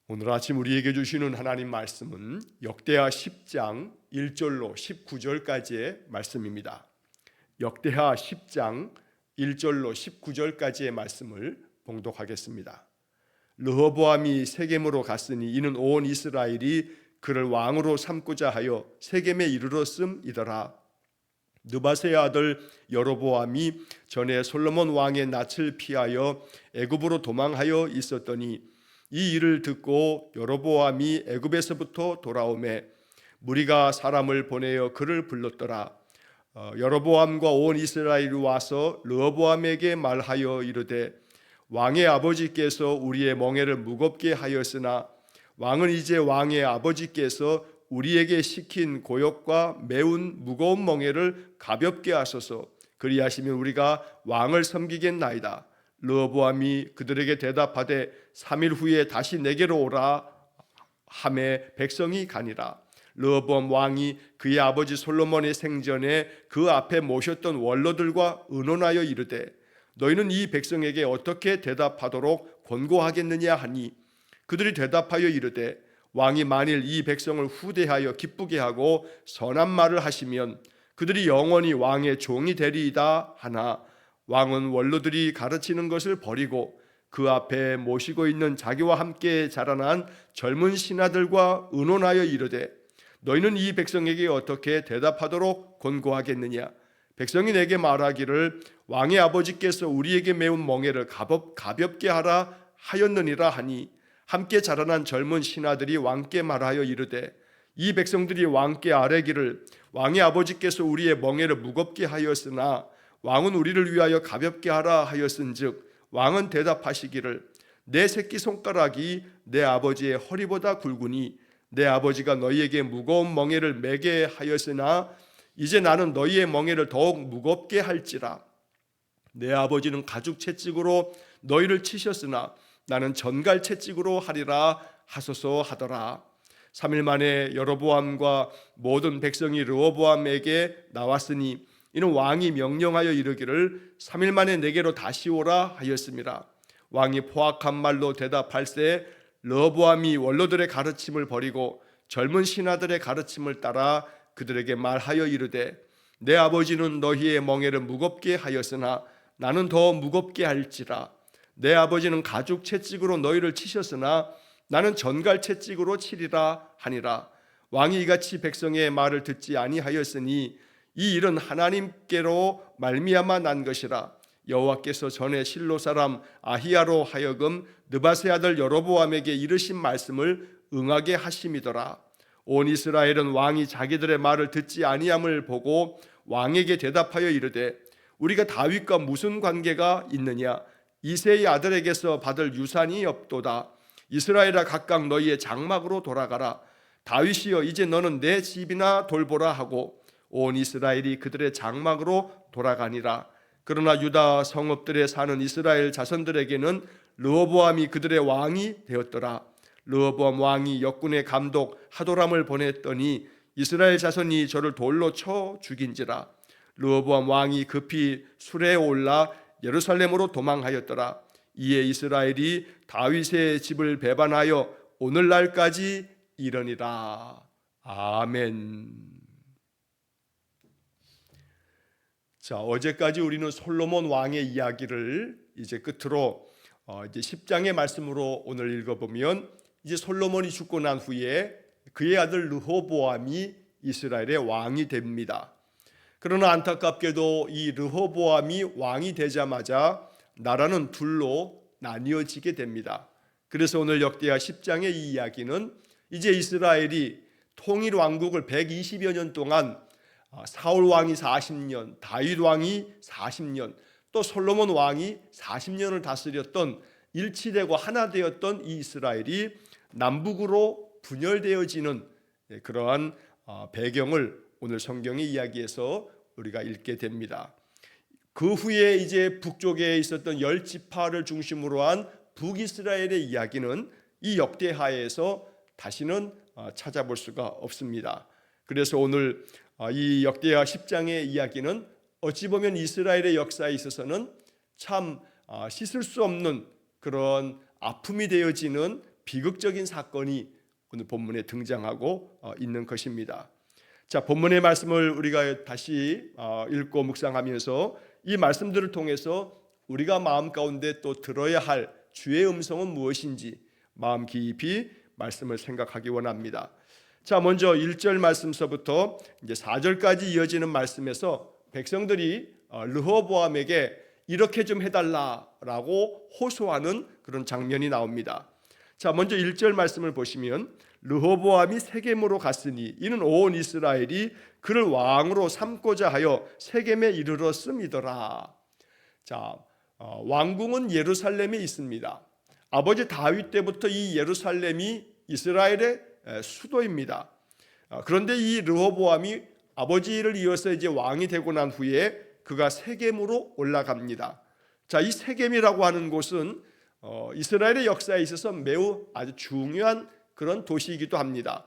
오늘 아침 우리에게 주시는 하나님 말씀은 역대하 10장 1절로 19절까지의 말씀입니다. 역대하 10장 1절로 19절까지의 말씀을 봉독하겠습니다. 르호보암이 세겜으로 갔으니 이는 온 이스라엘이 그를 왕으로 삼고자 하여 세겜에 이르렀음이더라. 느바세의 아들 여로보암이 전에 솔로몬 왕의 낯을 피하여 애굽으로 도망하여 있었더니 이 일을 듣고 여로보암이 애굽에서부터 돌아오매 무리가 사람을 보내어 그를 불렀더라. 여로보암과 온 이스라엘이 와서 르호보암에게 말하여 이르되 왕의 아버지께서 우리의 멍에를 무겁게 하였으나 왕은 이제 왕의 아버지께서 우리에게 시킨 고역과 매운 무거운 멍에를 가볍게 하소서. 그리하시면 우리가 왕을 섬기겠나이다. 르호보암이 그들에게 대답하되 3일 후에 다시 내게로 오라 하매 백성이 가니라. 르호보암 왕이 그의 아버지 솔로몬의 생전에 그 앞에 모셨던 원로들과 의논하여 이르되 너희는 이 백성에게 어떻게 대답하도록 권고하겠느냐 하니 그들이 대답하여 이르되 왕이 만일 이 백성을 후대하여 기쁘게 하고 선한 말을 하시면 그들이 영원히 왕의 종이 되리이다 하나 왕은 원로들이 가르치는 것을 버리고 그 앞에 모시고 있는 자기와 함께 자라난 젊은 신하들과 의논하여 이르되 너희는 이 백성에게 어떻게 대답하도록 권고하겠느냐. 백성이 내게 말하기를 왕의 아버지께서 우리에게 매운 멍에를 가볍게 하라 하였느니라 하니 함께 자라난 젊은 신하들이 왕께 말하여 이르되 이 백성들이 왕께 아뢰기를 왕의 아버지께서 우리의 멍에를 무겁게 하였으나 왕은 우리를 위하여 가볍게 하라 하였은즉 왕은 대답하시기를 내 새끼손가락이 내 아버지의 허리보다 굵으니 내 아버지가 너희에게 무거운 멍에를 매게 하였으나 이제 나는 너희의 멍에를 더욱 무겁게 할지라. 내 아버지는 가죽 채찍으로 너희를 치셨으나 나는 전갈 채찍으로 하리라 하소서 하더라. 3일 만에 여로보암과 모든 백성이 르호보암에게 나왔으니 이는 왕이 명령하여 이르기를 3일 만에 내게로 다시 오라 하였습니다. 왕이 포악한 말로 대답할세 르호보암이 원로들의 가르침을 버리고 젊은 신하들의 가르침을 따라 그들에게 말하여 이르되 내 아버지는 너희의 멍에를 무겁게 하였으나 나는 더 무겁게 할지라. 내 아버지는 가죽 채찍으로 너희를 치셨으나 나는 전갈 채찍으로 치리라 하니라. 왕이 이같이 백성의 말을 듣지 아니하였으니 이 일은 하나님께로 말미암아 난 것이라. 여호와께서 전에 실로 사람 아히야로 하여금 느바세 아들 여로보암에게 이르신 말씀을 응하게 하심이더라. 온 이스라엘은 왕이 자기들의 말을 듣지 아니함을 보고 왕에게 대답하여 이르되 우리가 다윗과 무슨 관계가 있느냐. 이새의 아들에게서 받을 유산이 없도다. 이스라엘아 각각 너희의 장막으로 돌아가라. 다윗이여 이제 너는 내 집이나 돌보라 하고 온 이스라엘이 그들의 장막으로 돌아가니라. 그러나 유다 성읍들에 사는 이스라엘 자손들에게는 르호보암이 그들의 왕이 되었더라. 르호보암 왕이 역군의 감독 하도람을 보냈더니 이스라엘 자손이 저를 돌로 쳐 죽인지라. 르호보암 왕이 급히 수레에 올라 예루살렘으로 도망하였더라. 이에 이스라엘이 다윗의 집을 배반하여 오늘날까지 이르니라. 아멘. 자, 어제까지 우리는 솔로몬 왕의 이야기를 이제 끝으로 이제 10장의 말씀으로 오늘 읽어보면 이제 솔로몬이 죽고 난 후에 그의 아들 르호보암이 이스라엘의 왕이 됩니다. 그러나 안타깝게도 이 르호보암이 왕이 되자마자 나라는 둘로 나뉘어지게 됩니다. 그래서 오늘 역대하 10장의 이 이야기는 이제 이스라엘이 통일 왕국을 120여 년 동안 사울 왕이 40년, 다윗 왕이 40년, 또 솔로몬 왕이 40년을 다스렸던 일치되고 하나 되었던 이 이스라엘이 남북으로 분열되어지는 그러한 배경을 오늘 성경의 이야기에서 우리가 읽게 됩니다. 그 후에 이제 북쪽에 있었던 10지파를 중심으로 한 북이스라엘의 이야기는 이 역대하에서 다시는 찾아볼 수가 없습니다. 그래서 오늘 이 역대하 10장의 이야기는 어찌 보면 이스라엘의 역사에 있어서는 참 씻을 수 없는 그런 아픔이 되어지는 비극적인 사건이 오늘 본문에 등장하고 있는 것입니다. 자, 본문의 말씀을 우리가 다시 읽고 묵상하면서 이 말씀들을 통해서 우리가 마음 가운데 또 들어야 할 주의 음성은 무엇인지 마음 깊이 말씀을 생각하기 원합니다. 자, 먼저 1절 말씀서부터 이제 4절까지 이어지는 말씀에서 백성들이 르호보암에게 이렇게 좀 해달라라고 호소하는 그런 장면이 나옵니다. 자, 먼저 1절 말씀을 보시면 르호보암이 세겜으로 갔으니 이는 온 이스라엘이 그를 왕으로 삼고자 하여 세겜에 이르렀음이더라. 자, 왕궁은 예루살렘에 있습니다. 아버지 다윗 때부터 이 예루살렘이 이스라엘의 수도입니다. 그런데 이 르호보암이 아버지를 이어서 이제 왕이 되고 난 후에 그가 세겜으로 올라갑니다. 자, 이 세겜이라고 하는 곳은 이스라엘의 역사에 있어서 매우 아주 중요한 그런 도시이기도 합니다.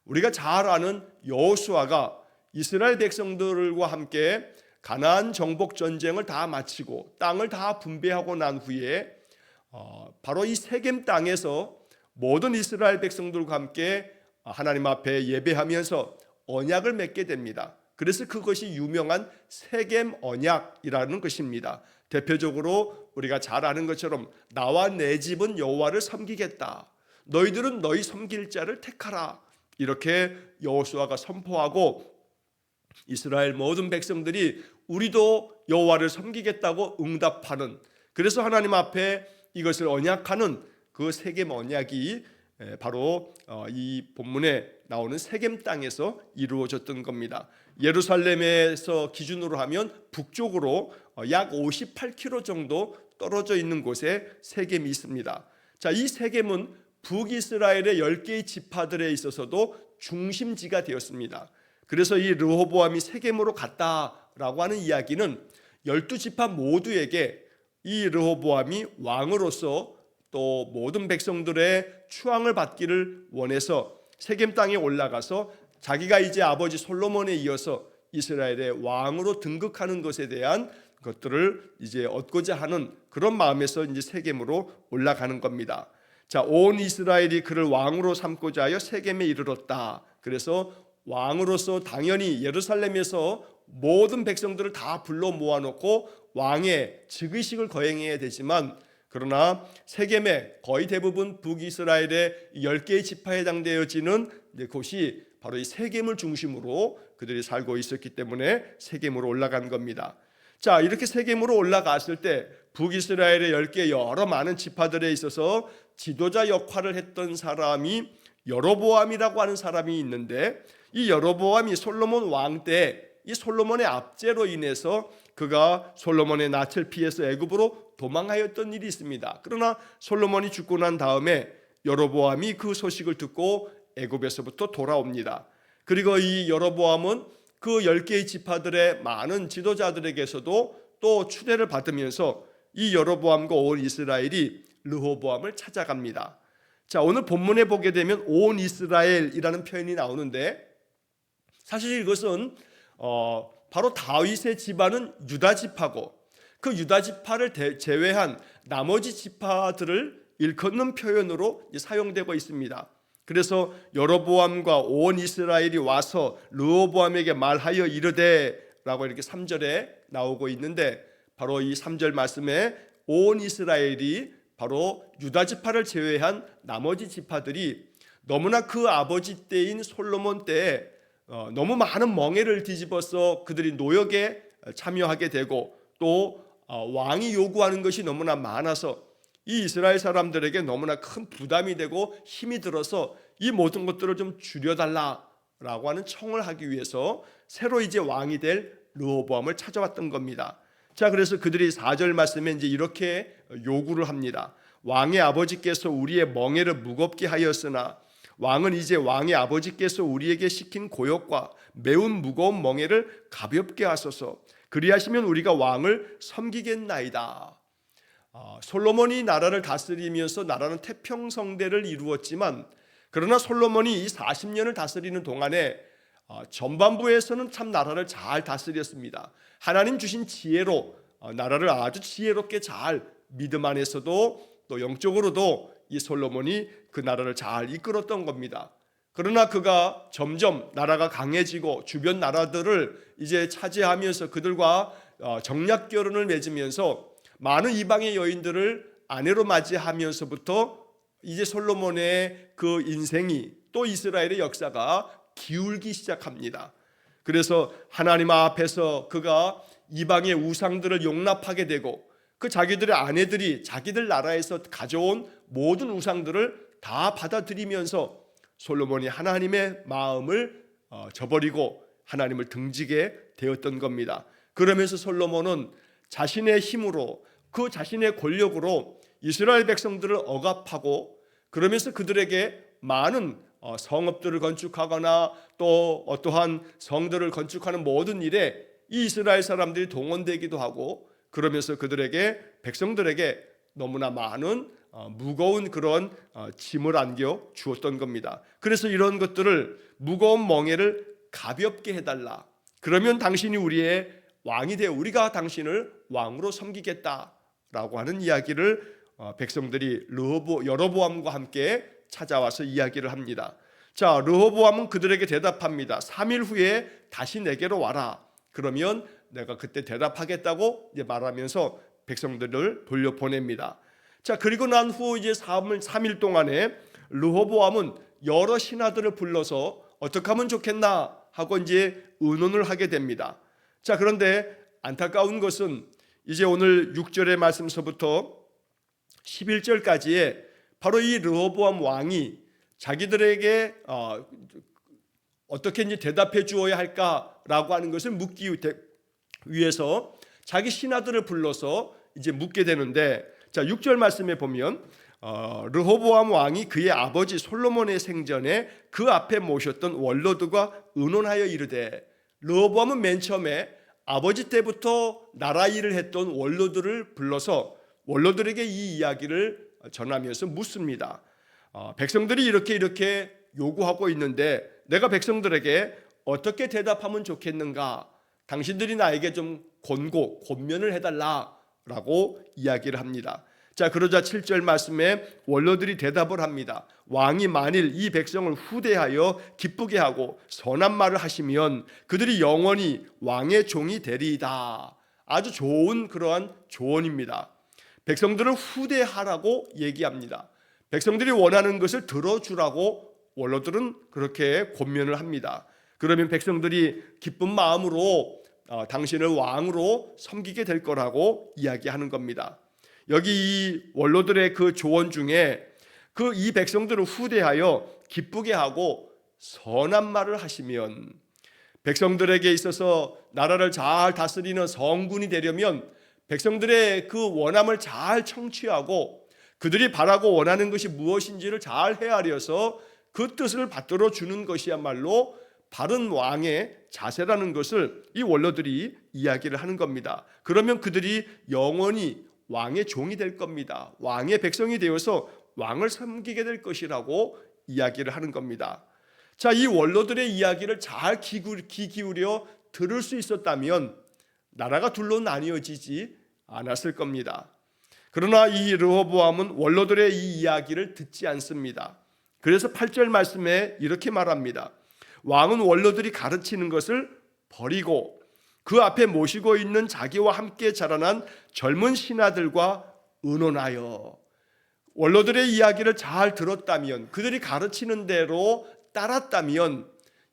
우리가 잘 아는 여호수아가 이스라엘 백성들과 함께 가나안 정복 전쟁을 다 마치고 땅을 다 분배하고 난 후에 바로 이 세겜 땅에서 모든 이스라엘 백성들과 함께 하나님 앞에 예배하면서 언약을 맺게 됩니다. 그래서 그것이 유명한 세겜 언약이라는 것입니다. 대표적으로 우리가 잘 아는 것처럼 나와 내 집은 여호와를 섬기겠다. 너희들은 너희 섬길 자를 택하라. 이렇게 여호수아가 선포하고 이스라엘 모든 백성들이 우리도 여호와를 섬기겠다고 응답하는, 그래서 하나님 앞에 이것을 언약하는 그 세겜 언약이 바로 이 본문에 나오는 세겜 땅에서 이루어졌던 겁니다. 예루살렘에서 기준으로 하면 북쪽으로 약 58km 정도 떨어져 있는 곳에 세겜이 있습니다. 자, 이 세겜은 북이스라엘의 10개의 지파들에 있어서도 중심지가 되었습니다. 그래서 이 르호보암이 세겜으로 갔다라고 하는 이야기는 12지파 모두에게 이 르호보암이 왕으로서 또 모든 백성들의 추앙을 받기를 원해서 세겜 땅에 올라가서 자기가 이제 아버지 솔로몬에 이어서 이스라엘의 왕으로 등극하는 것에 대한 것들을 이제 얻고자 하는 그런 마음에서 이제 세겜으로 올라가는 겁니다. 자, 온 이스라엘이 그를 왕으로 삼고자 하여 세겜에 이르렀다. 그래서 왕으로서 당연히 예루살렘에서 모든 백성들을 다 불러 모아놓고 왕의 즉위식을 거행해야 되지만, 그러나 세겜의 거의 대부분 북이스라엘의 10개의 지파에 해당되어지는 곳이 바로 이 세겜을 중심으로 그들이 살고 있었기 때문에 세겜으로 올라간 겁니다. 자, 이렇게 세겜으로 올라갔을 때 북이스라엘의 10개 여러 많은 지파들에 있어서 지도자 역할을 했던 사람이 여로보암이라고 하는 사람이 있는데, 이 여로보암이 솔로몬 왕 때 이 솔로몬의 압제로 인해서 그가 솔로몬의 낯을 피해서 애굽으로 도망하였던 일이 있습니다. 그러나 솔로몬이 죽고 난 다음에 여로보암이 그 소식을 듣고 애굽에서부터 돌아옵니다. 그리고 이 여로보암은 그 10개의 지파들의 많은 지도자들에게서도 또 추대를 받으면서 이 여로보암과 온 이스라엘이 르호보암을 찾아갑니다. 자, 오늘 본문에 보게 되면 온 이스라엘이라는 표현이 나오는데, 사실 이것은 바로 다윗의 집안은 유다 지파고 그 유다 지파를 제외한 나머지 지파들을 일컫는 표현으로 사용되고 있습니다. 그래서 여로보암과 온 이스라엘이 와서 르호보암에게 말하여 이르되라고 이렇게 3절에 나오고 있는데, 바로 이 3절 말씀에 온 이스라엘이 바로 유다 지파를 제외한 나머지 지파들이 너무나 그 아버지 때인 솔로몬 때에 너무 많은 멍에를 뒤집어서 그들이 노역에 참여하게 되고 또 왕이 요구하는 것이 너무나 많아서 이 이스라엘 사람들에게 너무나 큰 부담이 되고 힘이 들어서 이 모든 것들을 좀 줄여달라라고 하는 청을 하기 위해서 새로 이제 왕이 될 르호보암을 찾아왔던 겁니다. 자, 그래서 그들이 4절 말씀에 이제 이렇게 요구를 합니다. 왕의 아버지께서 우리의 멍에를 무겁게 하였으나 왕은 이제 왕의 아버지께서 우리에게 시킨 고역과 매운 무거운 멍에를 가볍게 하소서. 그리하시면 우리가 왕을 섬기겠나이다. 솔로몬이 나라를 다스리면서 나라는 태평성대를 이루었지만, 그러나 솔로몬이 이 40년을 다스리는 동안에 전반부에서는 참 나라를 잘 다스렸습니다. 하나님 주신 지혜로 나라를 아주 지혜롭게 잘 믿음 안에서도 또 영적으로도 이 솔로몬이 그 나라를 잘 이끌었던 겁니다. 그러나 그가 점점 나라가 강해지고 주변 나라들을 이제 차지하면서 그들과 정략 결혼을 맺으면서 많은 이방의 여인들을 아내로 맞이하면서부터 이제 솔로몬의 그 인생이 또 이스라엘의 역사가 기울기 시작합니다. 그래서 하나님 앞에서 그가 이방의 우상들을 용납하게 되고 그 자기들의 아내들이 자기들 나라에서 가져온 모든 우상들을 다 받아들이면서 솔로몬이 하나님의 마음을 저버리고 하나님을 등지게 되었던 겁니다. 그러면서 솔로몬은 자신의 힘으로 그 자신의 권력으로 이스라엘 백성들을 억압하고 그러면서 그들에게 많은 성읍들을 건축하거나 또 어떠한 성들을 건축하는 모든 일에 이 이스라엘 사람들이 동원되기도 하고 그러면서 그들에게 백성들에게 너무나 많은 무거운 그런 짐을 안겨 주었던 겁니다. 그래서 이런 것들을 무거운 멍에를 가볍게 해달라. 그러면 당신이 우리의 왕이 되어 우리가 당신을 왕으로 섬기겠다라고 하는 이야기를 백성들이 여로보암과 함께 찾아와서 이야기를 합니다. 자, 르호보암은 그들에게 대답합니다. 3일 후에 다시 내게로 와라. 그러면 내가 그때 대답하겠다고 이제 말하면서 백성들을 돌려보냅니다. 자, 그리고 난 후 이제 3일 동안에 르호보암은 여러 신하들을 불러서 어떻게 하면 좋겠나 하고 이제 의논을 하게 됩니다. 자, 그런데 안타까운 것은 이제 오늘 6절의 말씀서부터 11절까지에 바로 이 르호보암 왕이 자기들에게 어떻게 이제 대답해 주어야 할까라고 하는 것을 묻기 위해서 자기 신하들을 불러서 이제 묻게 되는데, 자 6절 말씀에 보면 르호보암 왕이 그의 아버지 솔로몬의 생전에 그 앞에 모셨던 원로들과 의논하여 이르되, 르호보암은 맨 처음에 아버지 때부터 나라 일을 했던 원로들을 불러서 원로들에게 이 이야기를 전하면서 묻습니다. 백성들이 이렇게 요구하고 있는데 내가 백성들에게 어떻게 대답하면 좋겠는가? 당신들이 나에게 좀 권면을 해달라라고 이야기를 합니다. 자, 그러자 7절 말씀에 원로들이 대답을 합니다. 왕이 만일 이 백성을 후대하여 기쁘게 하고 선한 말을 하시면 그들이 영원히 왕의 종이 되리이다. 아주 좋은 그러한 조언입니다. 백성들을 후대하라고 얘기합니다. 백성들이 원하는 것을 들어주라고 원로들은 그렇게 권면을 합니다. 그러면 백성들이 기쁜 마음으로 당신을 왕으로 섬기게 될 거라고 이야기하는 겁니다. 여기 이 원로들의 그 조언 중에 이 백성들을 후대하여 기쁘게 하고 선한 말을 하시면, 백성들에게 있어서 나라를 잘 다스리는 성군이 되려면 백성들의 그 원함을 잘 청취하고 그들이 바라고 원하는 것이 무엇인지를 잘 헤아려서 그 뜻을 받들어 주는 것이야말로 바른 왕의 자세라는 것을 이 원로들이 이야기를 하는 겁니다. 그러면 그들이 영원히 왕의 종이 될 겁니다. 왕의 백성이 되어서 왕을 섬기게 될 것이라고 이야기를 하는 겁니다. 자, 이 원로들의 이야기를 잘 귀 기울여 들을 수 있었다면 나라가 둘로 나뉘어지지 않았을 겁니다. 그러나 이 르호보암은 원로들의 이 이야기를 듣지 않습니다. 그래서 8절 말씀에 이렇게 말합니다. 왕은 원로들이 가르치는 것을 버리고 그 앞에 모시고 있는 자기와 함께 자라난 젊은 신하들과 의논하여, 원로들의 이야기를 잘 들었다면, 그들이 가르치는 대로 따랐다면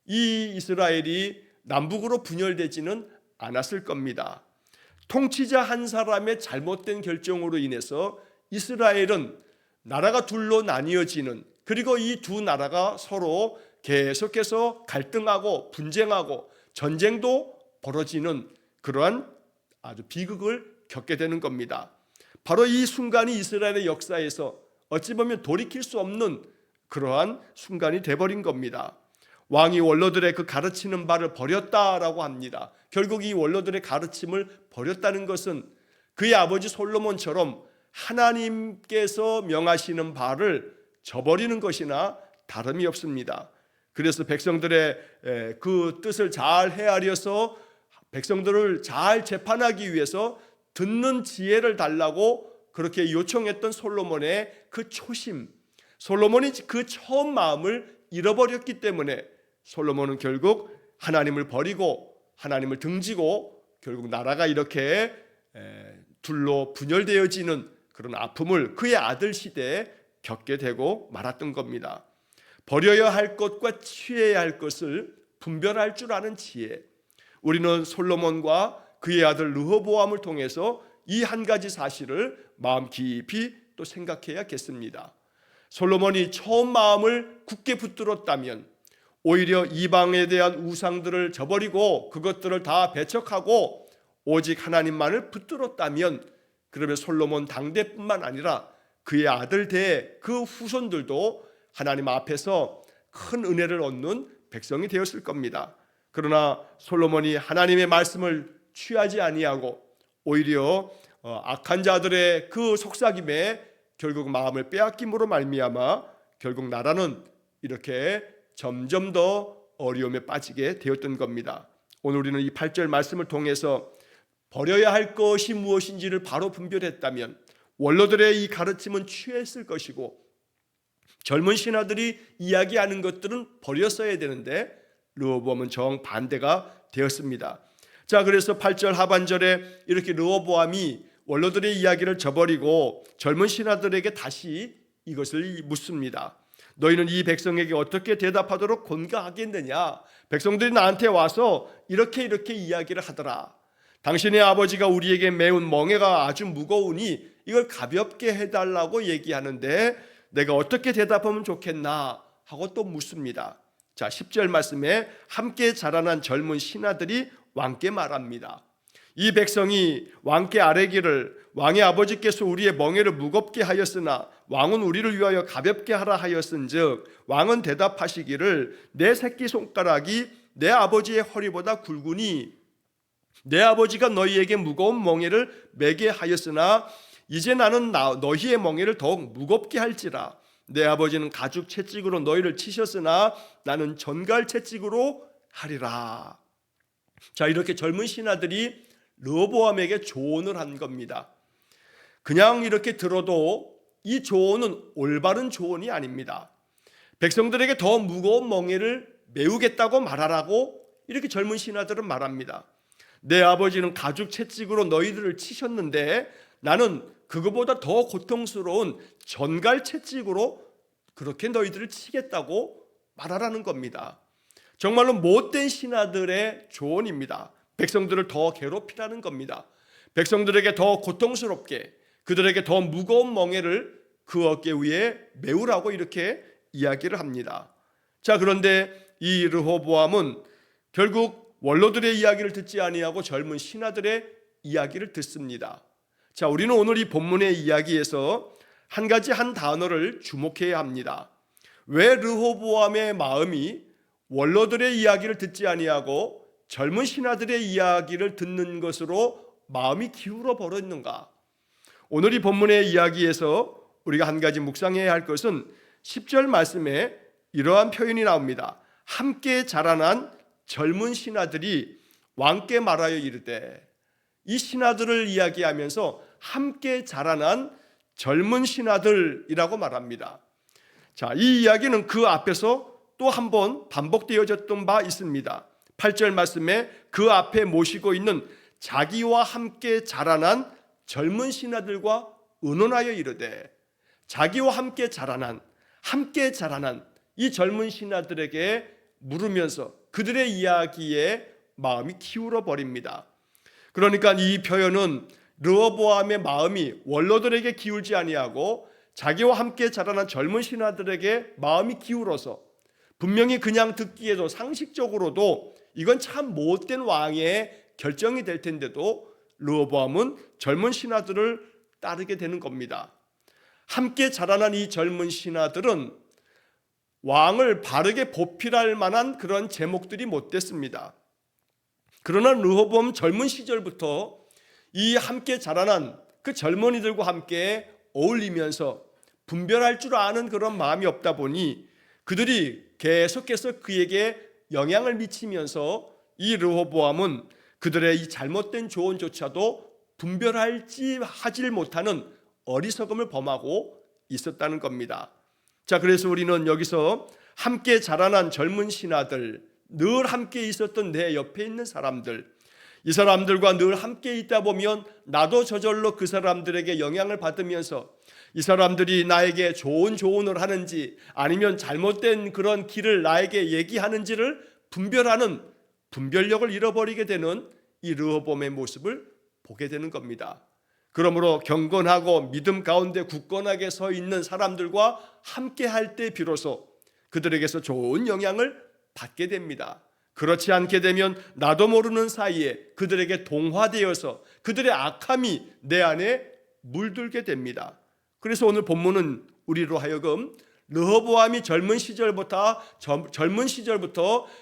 이 이스라엘이 남북으로 분열되지는 않았을 겁니다. 통치자 한 사람의 잘못된 결정으로 인해서 이스라엘은 나라가 둘로 나뉘어지는, 그리고 이 두 나라가 서로 계속해서 갈등하고 분쟁하고 전쟁도 벌어지는 그러한 아주 비극을 겪게 되는 겁니다. 바로 이 순간이 이스라엘의 역사에서 어찌 보면 돌이킬 수 없는 그러한 순간이 돼버린 겁니다. 왕이 원로들의 그 가르치는 바를 버렸다라고 합니다. 결국 이 원로들의 가르침을 버렸다는 것은 그의 아버지 솔로몬처럼 하나님께서 명하시는 바를 저버리는 것이나 다름이 없습니다. 그래서 백성들의 그 뜻을 잘 헤아려서 백성들을 잘 재판하기 위해서 듣는 지혜를 달라고 그렇게 요청했던 솔로몬의 그 초심, 솔로몬이 그 처음 마음을 잃어버렸기 때문에 솔로몬은 결국 하나님을 버리고 하나님을 등지고 결국 나라가 이렇게 둘로 분열되어지는 그런 아픔을 그의 아들 시대에 겪게 되고 말았던 겁니다. 버려야 할 것과 취해야 할 것을 분별할 줄 아는 지혜, 우리는 솔로몬과 그의 아들 르호보암을 통해서 이 한 가지 사실을 마음 깊이 또 생각해야겠습니다. 솔로몬이 처음 마음을 굳게 붙들었다면 오히려 이방에 대한 우상들을 저버리고 그것들을 다 배척하고 오직 하나님만을 붙들었다면, 그러면 솔로몬 당대뿐만 아니라 그의 아들 대 그 후손들도 하나님 앞에서 큰 은혜를 얻는 백성이 되었을 겁니다. 그러나 솔로몬이 하나님의 말씀을 취하지 아니하고 오히려 악한 자들의 그 속삭임에 결국 마음을 빼앗김으로 말미암아 결국 나라는 이렇게 점점 더 어려움에 빠지게 되었던 겁니다. 오늘 우리는 이 8절 말씀을 통해서 버려야 할 것이 무엇인지를 바로 분별했다면 원로들의 이 가르침은 취했을 것이고 젊은 신하들이 이야기하는 것들은 버렸어야 되는데 르호보암은 정반대가 되었습니다. 자, 그래서 8절 하반절에 이렇게 르호보암이 원로들의 이야기를 저버리고 젊은 신하들에게 다시 이것을 묻습니다. 너희는 이 백성에게 어떻게 대답하도록 권고하겠느냐? 백성들이 나한테 와서 이렇게 이야기를 하더라. 당신의 아버지가 우리에게 메운 멍에가 아주 무거우니 이걸 가볍게 해달라고 얘기하는데 내가 어떻게 대답하면 좋겠나 하고 또 묻습니다. 자, 10절 말씀에 함께 자라난 젊은 신하들이 왕께 말합니다. 이 백성이 왕께 아뢰기를 왕의 아버지께서 우리의 멍에를 무겁게 하였으나 왕은 우리를 위하여 가볍게 하라 하였은즉 왕은 대답하시기를 내 새끼손가락이 내 아버지의 허리보다 굵으니 내 아버지가 너희에게 무거운 멍에를 매게 하였으나 이제 나는 너희의 멍에를 더욱 무겁게 할지라. 내 아버지는 가죽 채찍으로 너희를 치셨으나 나는 전갈 채찍으로 하리라. 자, 이렇게 젊은 신하들이 르호보암에게 조언을 한 겁니다. 그냥 이렇게 들어도 이 조언은 올바른 조언이 아닙니다. 백성들에게 더 무거운 멍에를 메우겠다고 말하라고 이렇게 젊은 신하들은 말합니다. 내 아버지는 가죽 채찍으로 너희들을 치셨는데 나는 그거보다 더 고통스러운 전갈 채찍으로 그렇게 너희들을 치겠다고 말하라는 겁니다. 정말로 못된 신하들의 조언입니다. 백성들을 더 괴롭히라는 겁니다. 백성들에게 더 고통스럽게 그들에게 더 무거운 멍에를 그 어깨 위에 메우라고 이렇게 이야기를 합니다. 자, 그런데 이 르호보암은 결국 원로들의 이야기를 듣지 아니하고 젊은 신하들의 이야기를 듣습니다. 자, 우리는 오늘 이 본문의 이야기에서 한 가지 한 단어를 주목해야 합니다. 왜 르호보암의 마음이 원로들의 이야기를 듣지 아니하고 젊은 신하들의 이야기를 듣는 것으로 마음이 기울어 버렸는가? 오늘 이 본문의 이야기에서 우리가 한 가지 묵상해야 할 것은 10절 말씀에 이러한 표현이 나옵니다. 함께 자라난 젊은 신하들이 왕께 말하여 이르되, 이 신하들을 이야기하면서 함께 자라난 젊은 신하들이라고 말합니다. 자, 이 이야기는 그 앞에서 또 한 번 반복되어졌던 바 있습니다. 8절 말씀에 그 앞에 모시고 있는 자기와 함께 자라난 젊은 신하들과 의논하여 이르되, 자기와 함께 자라난 이 젊은 신하들에게 물으면서 그들의 이야기에 마음이 기울어 버립니다. 그러니까 이 표현은 르호보암의 마음이 원로들에게 기울지 아니하고 자기와 함께 자라난 젊은 신하들에게 마음이 기울어서, 분명히 그냥 듣기에도 상식적으로도 이건 참 못된 왕의 결정이 될 텐데도 르호보암은 젊은 신하들을 따르게 되는 겁니다. 함께 자라난 이 젊은 신하들은 왕을 바르게 보필할 만한 그런 제목들이 못 됐습니다. 그러나 르호보암 젊은 시절부터 이 함께 자라난 그 젊은이들과 함께 어울리면서 분별할 줄 아는 그런 마음이 없다 보니 그들이 계속해서 그에게 영향을 미치면서 이 르호보암은 그들의 이 잘못된 조언조차도 분별하지 못하는 어리석음을 범하고 있었다는 겁니다. 자, 그래서 우리는 여기서 함께 자라난 젊은 신하들, 늘 함께 있었던 내 옆에 있는 사람들, 이 사람들과 늘 함께 있다 보면 나도 저절로 그 사람들에게 영향을 받으면서 이 사람들이 나에게 좋은 조언을 하는지 아니면 잘못된 그런 길을 나에게 얘기하는지를 분별하는 분별력을 잃어버리게 되는 이 르호보암의 모습을 보게 되는 겁니다. 그러므로 경건하고 믿음 가운데 굳건하게 서 있는 사람들과 함께 할 때 비로소 그들에게서 좋은 영향을 받게 됩니다. 그렇지 않게 되면 나도 모르는 사이에 그들에게 동화되어서 그들의 악함이 내 안에 물들게 됩니다. 그래서 오늘 본문은 우리로 하여금 르호보암이 젊은 시절부터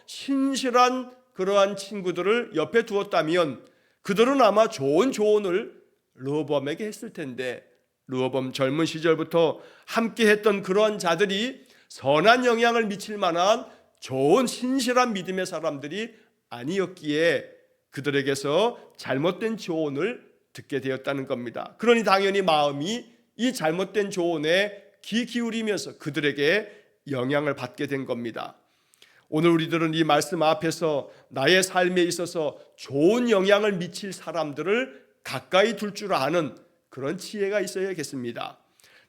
신실한 그러한 친구들을 옆에 두었다면 그들은 아마 좋은 조언을 르호보암에게 했을 텐데, 르호보암 젊은 시절부터 함께 했던 그러한 자들이 선한 영향을 미칠 만한 좋은 신실한 믿음의 사람들이 아니었기에 그들에게서 잘못된 조언을 듣게 되었다는 겁니다. 그러니 당연히 마음이 이 잘못된 조언에 귀 기울이면서 그들에게 영향을 받게 된 겁니다. 오늘 우리들은 이 말씀 앞에서 나의 삶에 있어서 좋은 영향을 미칠 사람들을 가까이 둘 줄 아는 그런 지혜가 있어야겠습니다.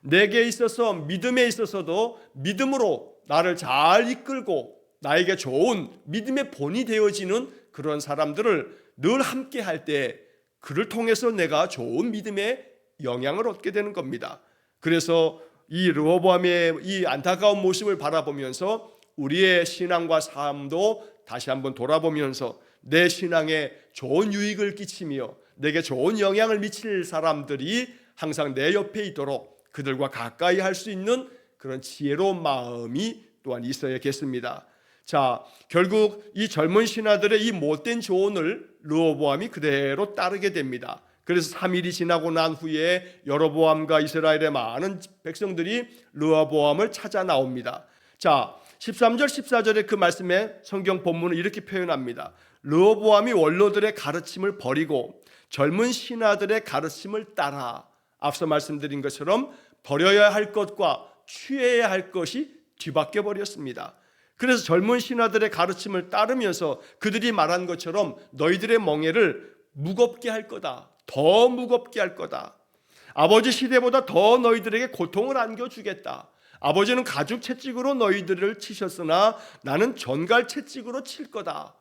내게 있어서 믿음에 있어서도 믿음으로 나를 잘 이끌고 나에게 좋은 믿음의 본이 되어지는 그런 사람들을 늘 함께 할 때 그를 통해서 내가 좋은 믿음의 영향을 얻게 되는 겁니다. 그래서 이 르호보암의 이 안타까운 모습을 바라보면서 우리의 신앙과 삶도 다시 한번 돌아보면서 내 신앙에 좋은 유익을 끼치며 내게 좋은 영향을 미칠 사람들이 항상 내 옆에 있도록 그들과 가까이 할 수 있는 그런 지혜로운 마음이 또한 있어야겠습니다. 자, 결국 이 젊은 신하들의 이 못된 조언을 르호보암이 그대로 따르게 됩니다. 그래서 3일이 지나고 난 후에 여로보암과 이스라엘의 많은 백성들이 르호보암을 찾아 나옵니다. 자, 13절 14절의 그 말씀에 성경 본문은 이렇게 표현합니다. 르호보암이 원로들의 가르침을 버리고 젊은 신하들의 가르침을 따라, 앞서 말씀드린 것처럼 버려야 할 것과 취해야 할 것이 뒤바뀌어 버렸습니다. 그래서 젊은 신하들의 가르침을 따르면서 그들이 말한 것처럼 너희들의 멍에를 무겁게 할 거다, 더 무겁게 할 거다, 아버지 시대보다 더 너희들에게 고통을 안겨주겠다, 아버지는 가죽 채찍으로 너희들을 치셨으나 나는 전갈 채찍으로 칠 거다.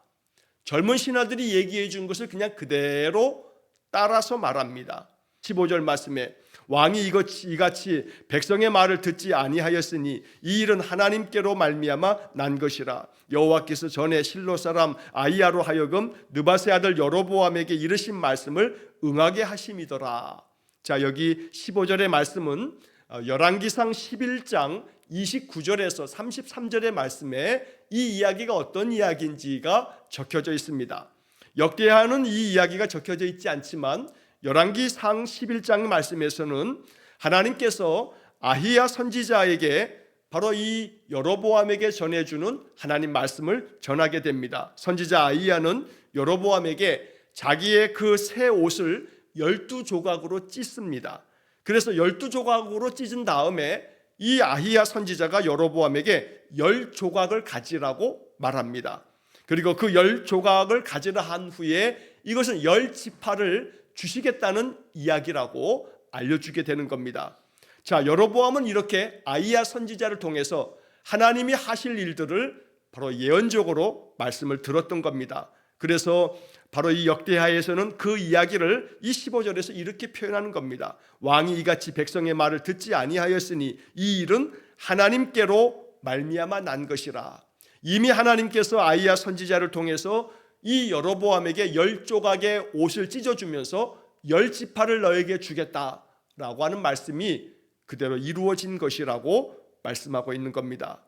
젊은 신하들이 얘기해 준 것을 그냥 그대로 따라서 말합니다. 15절 말씀에 왕이 이같이 백성의 말을 듣지 아니하였으니 이 일은 하나님께로 말미암아 난 것이라. 여호와께서 전에 실로 사람 아히야로 하여금 느밧의 아들 여로보암에게 이르신 말씀을 응하게 하심이더라. 자, 여기 15절의 말씀은 열왕기상 11장 29절에서 33절의 말씀에 이 이야기가 어떤 이야기인지가 적혀져 있습니다. 역대하는 이 이야기가 적혀져 있지 않지만 열왕기상 11장 말씀에서는 하나님께서 아히야 선지자에게 바로 이 여로보암에게 전해주는 하나님 말씀을 전하게 됩니다. 선지자 아히야는 여로보암에게 자기의 그 새 옷을 12조각으로 찢습니다. 그래서 12조각으로 찢은 다음에 이 아히야 선지자가 여로보암에게 10조각을 가지라고 말합니다. 그리고 그 10조각을 가지라 한 후에 이것은 10지파를 주시겠다는 이야기라고 알려주게 되는 겁니다. 자, 여로보암은 이렇게 아히야 선지자를 통해서 하나님이 하실 일들을 바로 예언적으로 말씀을 들었던 겁니다. 그래서 바로 이 역대하에서는 그 이야기를 이 15절에서 이렇게 표현하는 겁니다. 왕이 이같이 백성의 말을 듣지 아니하였으니 이 일은 하나님께로 말미암아 난 것이라. 이미 하나님께서 아히야 선지자를 통해서 이 여로보암에게 10조각의 옷을 찢어주면서 10지파를 너에게 주겠다라고 하는 말씀이 그대로 이루어진 것이라고 말씀하고 있는 겁니다.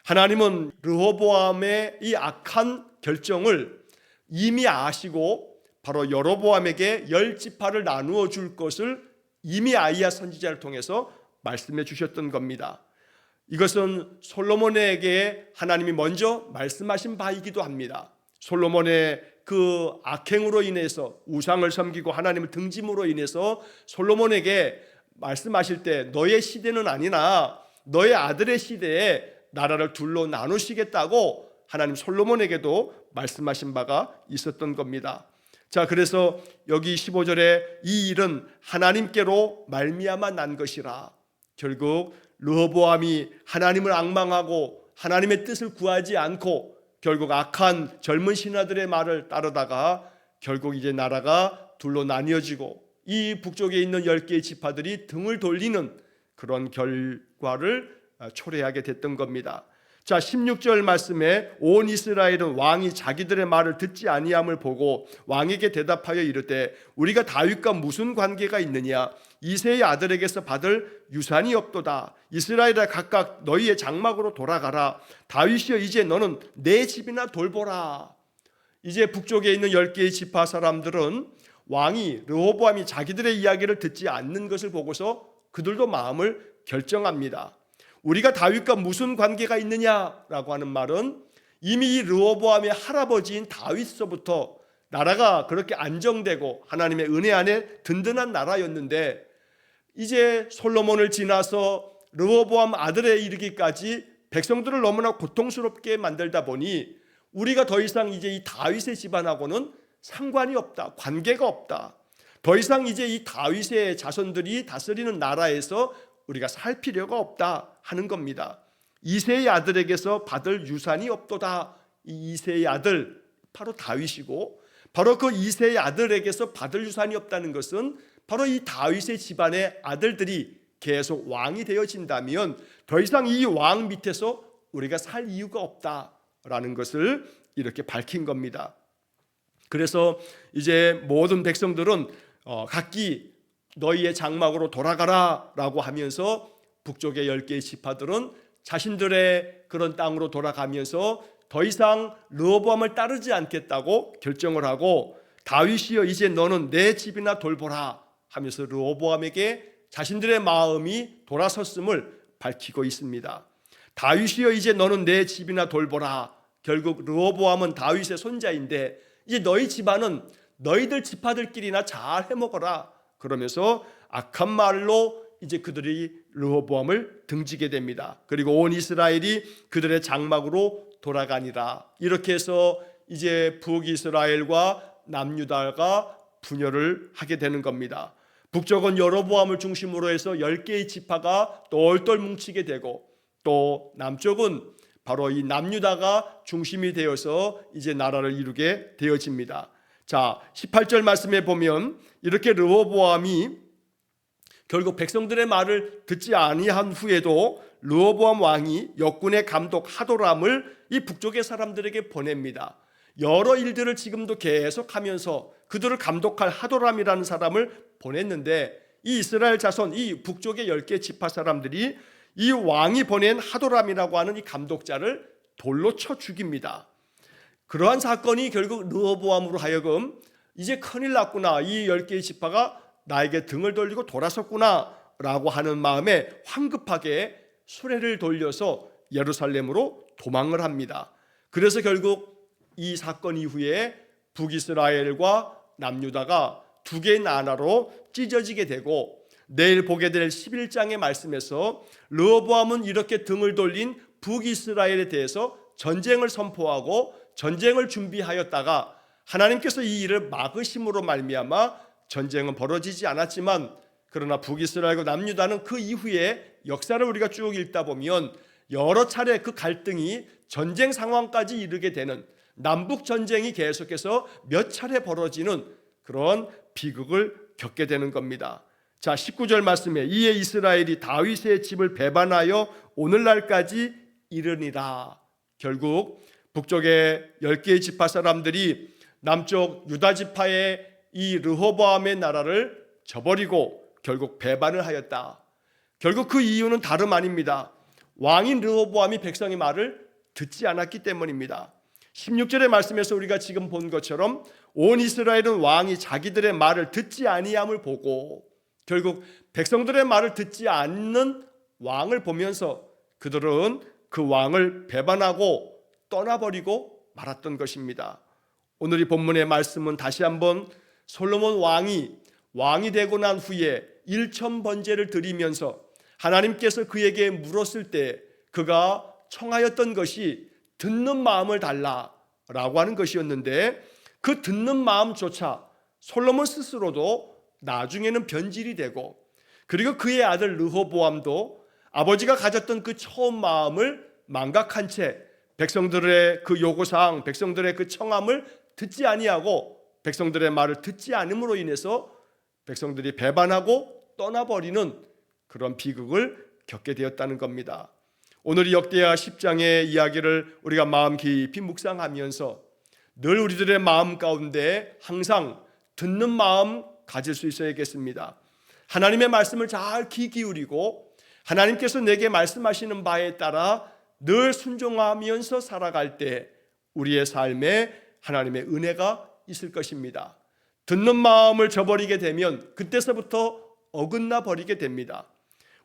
하나님은 르호보암의 이 악한 결정을 이미 아시고 바로 여로보암에게 10지파를 나누어 줄 것을 이미 아히야 선지자를 통해서 말씀해 주셨던 겁니다. 이것은 솔로몬에게 하나님이 먼저 말씀하신 바이기도 합니다. 솔로몬의 그 악행으로 인해서 우상을 섬기고 하나님을 등짐으로 인해서 솔로몬에게 말씀하실 때 너의 시대는 아니나 너의 아들의 시대에 나라를 둘로 나누시겠다고 하나님 솔로몬에게도 말씀하신 바가 있었던 겁니다. 자, 그래서 여기 15절에 이 일은 하나님께로 말미암아 난 것이라. 결국 르호보암이 하나님을 앙망하고 하나님의 뜻을 구하지 않고 결국 악한 젊은 신하들의 말을 따르다가 결국 이제 나라가 둘로 나뉘어지고 이 북쪽에 있는 10개의 지파들이 등을 돌리는 그런 결과를 초래하게 됐던 겁니다. 자, 16절 말씀에 온 이스라엘은 왕이 자기들의 말을 듣지 아니함을 보고 왕에게 대답하여 이르되 우리가 다윗과 무슨 관계가 있느냐? 이새의 아들에게서 받을 유산이 없도다. 이스라엘아 각각 너희의 장막으로 돌아가라. 다윗이여 이제 너는 내 집이나 돌보라. 이제 북쪽에 있는 10개의 지파 사람들은 왕이 르호보암이 자기들의 이야기를 듣지 않는 것을 보고서 그들도 마음을 결정합니다. 우리가 다윗과 무슨 관계가 있느냐라고 하는 말은 이미 이 르호보암의 할아버지인 다윗서부터 나라가 그렇게 안정되고 하나님의 은혜 안에 든든한 나라였는데 이제 솔로몬을 지나서 르호보암 아들에 이르기까지 백성들을 너무나 고통스럽게 만들다 보니 우리가 더 이상 이제 이 다윗의 집안하고는 상관이 없다, 관계가 없다. 더 이상 이제 이 다윗의 자손들이 다스리는 나라에서 우리가 살 필요가 없다 하는 겁니다. 이새의 아들에게서 받을 유산이 없도다. 이 이새의 아들 바로 다윗이고 바로 그 이새의 아들에게서 받을 유산이 없다는 것은 바로 이 다윗의 집안의 아들들이 계속 왕이 되어진다면 더 이상 이 왕 밑에서 우리가 살 이유가 없다라는 것을 이렇게 밝힌 겁니다. 그래서 이제 모든 백성들은 각기 너희의 장막으로 돌아가라 라고 하면서 북쪽의 10개의 지파들은 자신들의 그런 땅으로 돌아가면서 더 이상 르호보암을 따르지 않겠다고 결정을 하고 다윗이여 이제 너는 내 집이나 돌보라 하면서 르호보암에게 자신들의 마음이 돌아섰음을 밝히고 있습니다. 다윗이여 이제 너는 내 집이나 돌보라. 결국 르호보암은 다윗의 손자인데 이제 너희 집안은 너희들 지파들끼리나 잘 해먹어라 그러면서 악한 말로 이제 그들이 르호보암을 등지게 됩니다. 그리고 온 이스라엘이 그들의 장막으로 돌아가니라. 이렇게 해서 이제 북이스라엘과 남유다가 분열을 하게 되는 겁니다. 북쪽은 여로보암을 중심으로 해서 10개의 지파가 똘똘 뭉치게 되고 또 남쪽은 바로 이 남유다가 중심이 되어서 이제 나라를 이루게 되어집니다. 자, 18절 말씀에 보면 이렇게 르호보암이 결국 백성들의 말을 듣지 아니한 후에도 르호보암 왕이 역군의 감독 하도람을 이 북쪽의 사람들에게 보냅니다. 여러 일들을 지금도 계속하면서 그들을 감독할 하도람이라는 사람을 보냈는데 이 이스라엘 자손 이 북쪽의 10개 지파 사람들이 이 왕이 보낸 하도람이라고 하는 이 감독자를 돌로 쳐 죽입니다. 그러한 사건이 결국 르호보암으로 하여금 이제 큰일 났구나. 이 10개의 지파가 나에게 등을 돌리고 돌아섰구나 라고 하는 마음에 황급하게 수레를 돌려서 예루살렘으로 도망을 합니다. 그래서 결국 이 사건 이후에 북이스라엘과 남유다가 두 개의 나라로 찢어지게 되고 내일 보게 될 11장의 말씀에서 르호보암은 이렇게 등을 돌린 북이스라엘에 대해서 전쟁을 선포하고 전쟁을 준비하였다가 하나님께서 이 일을 막으심으로 말미암아 전쟁은 벌어지지 않았지만 그러나 북이스라엘과 남유다는 그 이후에 역사를 우리가 쭉 읽다 보면 여러 차례 그 갈등이 전쟁 상황까지 이르게 되는 남북 전쟁이 계속해서 몇 차례 벌어지는 그런 비극을 겪게 되는 겁니다. 자, 19절 말씀에 이에 이스라엘이 다윗의 집을 배반하여 오늘날까지 이르니라. 결국 북쪽의 10개의 지파 사람들이 남쪽 유다 지파의 이 르호보암의 나라를 저버리고 결국 배반을 하였다. 결국 그 이유는 다름 아닙니다. 왕인 르호보암이 백성의 말을 듣지 않았기 때문입니다. 16절의 말씀에서 우리가 지금 본 것처럼 온 이스라엘은 왕이 자기들의 말을 듣지 아니함을 보고 결국 백성들의 말을 듣지 않는 왕을 보면서 그들은 그 왕을 배반하고 떠나버리고 말았던 것입니다. 오늘 이 본문의 말씀은 다시 한번 솔로몬 왕이 되고 난 후에 일천번제를 드리면서 하나님께서 그에게 물었을 때 그가 청하였던 것이 듣는 마음을 달라라고 하는 것이었는데, 그 듣는 마음조차 솔로몬 스스로도 나중에는 변질이 되고, 그리고 그의 아들 르호보암도 아버지가 가졌던 그 처음 마음을 망각한 채 백성들의 그 요구사항, 백성들의 그 청함을 듣지 아니하고 백성들의 말을 듣지 않음으로 인해서 백성들이 배반하고 떠나버리는 그런 비극을 겪게 되었다는 겁니다. 오늘 이 역대하 10장의 이야기를 우리가 마음 깊이 묵상하면서 늘 우리들의 마음 가운데 항상 듣는 마음 가질 수 있어야겠습니다. 하나님의 말씀을 잘 귀 기울이고 하나님께서 내게 말씀하시는 바에 따라 늘 순종하면서 살아갈 때 우리의 삶에 하나님의 은혜가 있을 것입니다. 듣는 마음을 저버리게 되면 그때서부터 어긋나 버리게 됩니다.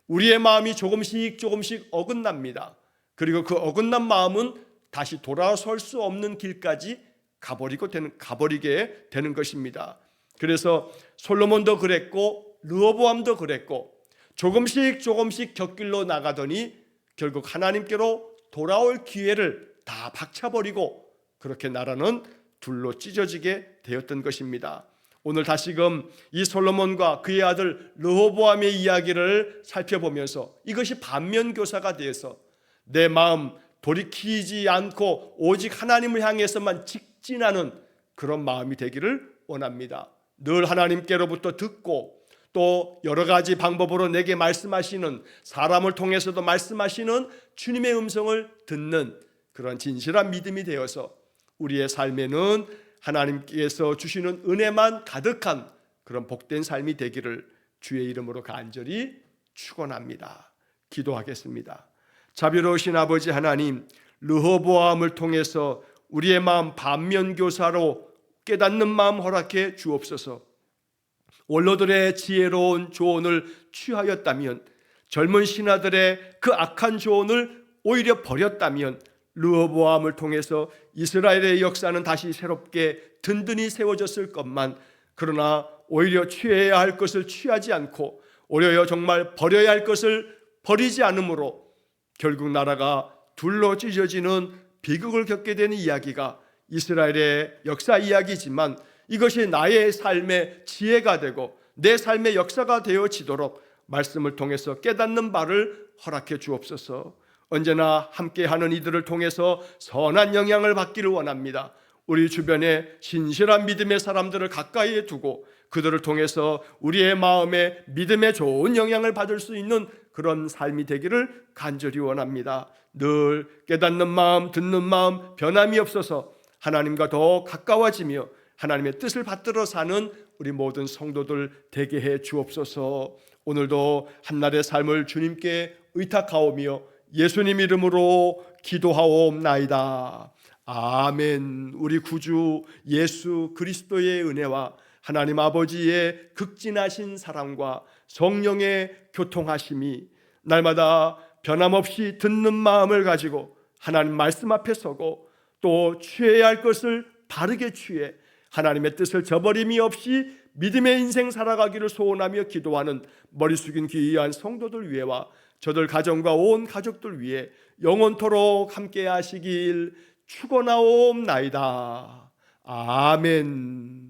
우리의 마음이 조금씩 어긋납니다. 그리고 그 어긋난 마음은 다시 돌아설 수 없는 길까지 가버리게 되는 것입니다. 그래서 솔로몬도 그랬고 르호보암도 그랬고 조금씩 곁길로 나가더니 결국 하나님께로 돌아올 기회를 다 박차버리고 그렇게 나라는 둘로 찢어지게 되었던 것입니다. 오늘 다시금 이 솔로몬과 그의 아들 르호보암의 이야기를 살펴보면서 이것이 반면교사가 되어서 내 마음 돌이키지 않고 오직 하나님을 향해서만 직진하는 그런 마음이 되기를 원합니다. 늘 하나님께로부터 듣고 또 여러 가지 방법으로 내게 말씀하시는, 사람을 통해서도 말씀하시는 주님의 음성을 듣는 그런 진실한 믿음이 되어서 우리의 삶에는 하나님께서 주시는 은혜만 가득한 그런 복된 삶이 되기를 주의 이름으로 간절히 축원합니다. 기도하겠습니다. 자비로우신 아버지 하나님, 르호보암을 통해서 우리의 마음 반면교사로 깨닫는 마음 허락해 주옵소서. 원로들의 지혜로운 조언을 취하였다면, 젊은 신하들의 그 악한 조언을 오히려 버렸다면 르호보암을 통해서 이스라엘의 역사는 다시 새롭게 든든히 세워졌을 것만, 그러나 오히려 취해야 할 것을 취하지 않고 오히려 정말 버려야 할 것을 버리지 않으므로 결국 나라가 둘로 찢어지는 비극을 겪게 되는 이야기가 이스라엘의 역사 이야기지만, 이것이 나의 삶의 지혜가 되고 내 삶의 역사가 되어지도록 말씀을 통해서 깨닫는 바를 허락해 주옵소서. 언제나 함께하는 이들을 통해서 선한 영향을 받기를 원합니다. 우리 주변에 신실한 믿음의 사람들을 가까이에 두고 그들을 통해서 우리의 마음에 믿음의 좋은 영향을 받을 수 있는 그런 삶이 되기를 간절히 원합니다. 늘 깨닫는 마음, 듣는 마음 변함이 없어서 하나님과 더 가까워지며 하나님의 뜻을 받들어 사는 우리 모든 성도들 되게 해 주옵소서. 오늘도 한날의 삶을 주님께 의탁하오며 예수님 이름으로 기도하옵나이다. 아멘. 우리 구주 예수 그리스도의 은혜와 하나님 아버지의 극진하신 사랑과 성령의 교통하심이 날마다 변함없이 듣는 마음을 가지고 하나님 말씀 앞에 서고 또 취해야 할 것을 바르게 취해 하나님의 뜻을 저버림이 없이 믿음의 인생 살아가기를 소원하며 기도하는 머리 숙인 귀한 성도들 위해와 저들 가정과 온 가족들 위해 영원토록 함께 하시길 축원하옵나이다. 아멘.